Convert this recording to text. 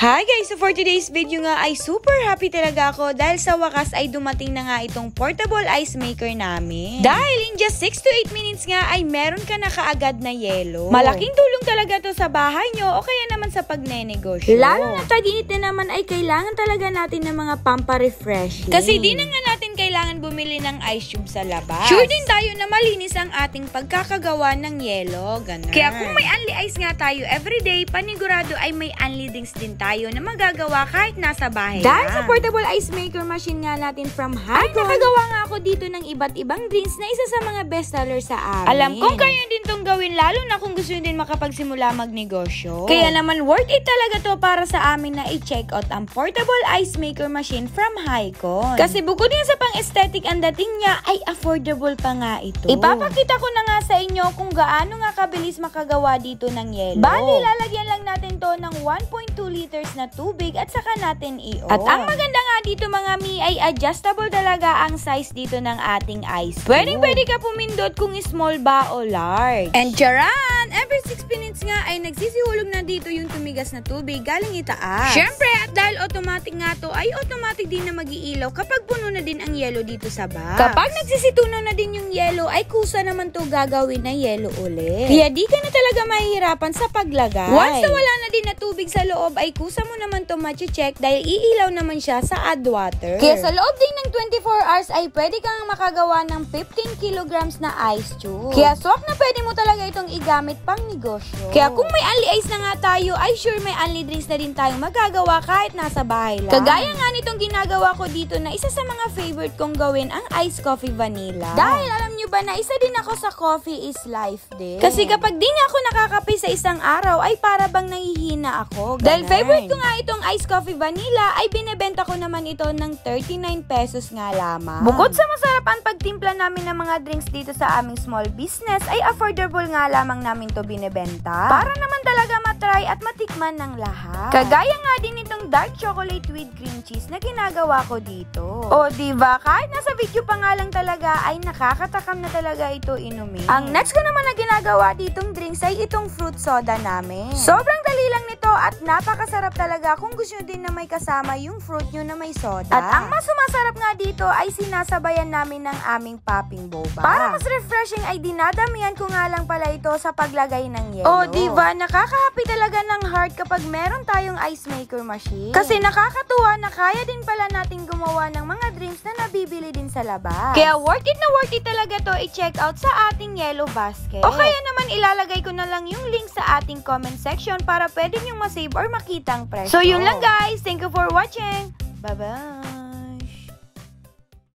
Hi guys! So for today's video nga ay super happy talaga ako dahil sa wakas ay dumating na nga itong portable ice maker namin. Dahil in just 6 to 8 minutes nga ay meron ka na kaagad na yelo. Malaking tulong talaga to sa bahay nyo o kaya naman sa pagnenegosyo. Lalo na tag-init na naman ay kailangan talaga natin ng mga pampa-refreshing. Kasi di na nga natin kailangan bumili ng ice cube sa labas. Sure din tayo na malinis ang ating pagkakagawa ng yelo. Ganun. Kaya kung may unli ice nga tayo everyday, panigurado ay may unli drinks din tayo na magagawa kahit nasa bahay. Dahil sa portable ice maker machine nga natin from Hycon, ay nakagawa nga ako dito ng iba't ibang drinks na isa sa mga bestseller sa amin. Alam kong kaya din tong gawin lalo na kung gusto nyo din makapagsimula magnegosyo. Kaya naman worth it talaga to para sa amin na i-check out ang portable ice maker machine from Hycon. Kasi bukod din sa pang-aesthetic ang dating niya ay affordable pa nga ito. Ipapakita ko na nga sa inyo kung gaano nga kabilis makagawa dito ng yelo. Bali, lalagyan lang natin to ng 1.2 liters na tubig at saka natin i-on. At ang maganda nga dito mga mi ay adjustable talaga ang size dito ng ating ice cube. Pwede ka pumindot kung small ba o large. And charan! Every 6 minutes nga ay nagsisihulog na dito yung tumigas na tubig galing itaas. Syempre, at dahil automatic nga to ay automatic din na mag-iilaw kapag puno na din ang yelo dito sa box. Kapag nagsisituno na din yung yelo ay kusa naman to gagawin na yelo ulit. Kaya di ka na talaga mahihirapan sa paglagay. Once na wala na din na tubig sa loob ay kusa mo naman to ma-check dahil iilaw naman siya sa add water. Kaya sa loob din ng 24 hours ay pwede kang makagawa ng 15 kilograms na ice cube. Kaya swak na pwede mo talaga itong igamit pang negosyo. Kaya kung may unli ice na nga tayo ay sure may unli drinks na din tayo magagawa kahit nasa bahay lang. Kagaya nga nitong ginagawa ko dito na isa sa mga favorite kong gawin ang iced coffee vanilla. Dahil alam nyo ba na isa din ako sa coffee is life din. Kasi kapag di nga ako nakakape sa isang araw ay para bang nahihina ako. Ganun. Dahil favorite ko nga itong iced coffee vanilla ay binebenta ko naman ito ng 39 pesos nga lamang. Bukod sa masarap ang pagtimpla namin ng mga drinks dito sa aming small business ay affordable nga lamang namin to binebenta. Para naman talaga matry at matikman ng lahat. Kagaya nga din itong dark chocolate with cream cheese na ginagawa ko dito. O diba, kahit nasa video pa nga lang talaga ay nakakatakam na talaga ito inumin. Ang next ko naman na ginagawa ditong drinks ay itong fruit soda namin. Sobrang dali lang nito at napakasarap talaga kung gusto nyo din na may kasama yung fruit nyo na may soda. At ang mas sumasarap nga dito ay sinasabayan namin ng aming popping boba. Para mas refreshing ay dinadamihan ko nga lang pala ito sa paglagay ng yelo. O diba, nakaka-happy talaga ng heart kapag meron tayong ice maker machine. Kasi nakakatuwa na kaya din pala natin gumawa ng mga drinks na nabibili din sa labas. Kaya worth it talaga to i-check out sa ating yellow basket. O kaya naman ilalagay ko na lang yung link sa ating comment section para pwede nyong masave or makita ang presyo. So yun lang guys, thank you for watching. Bye-bye!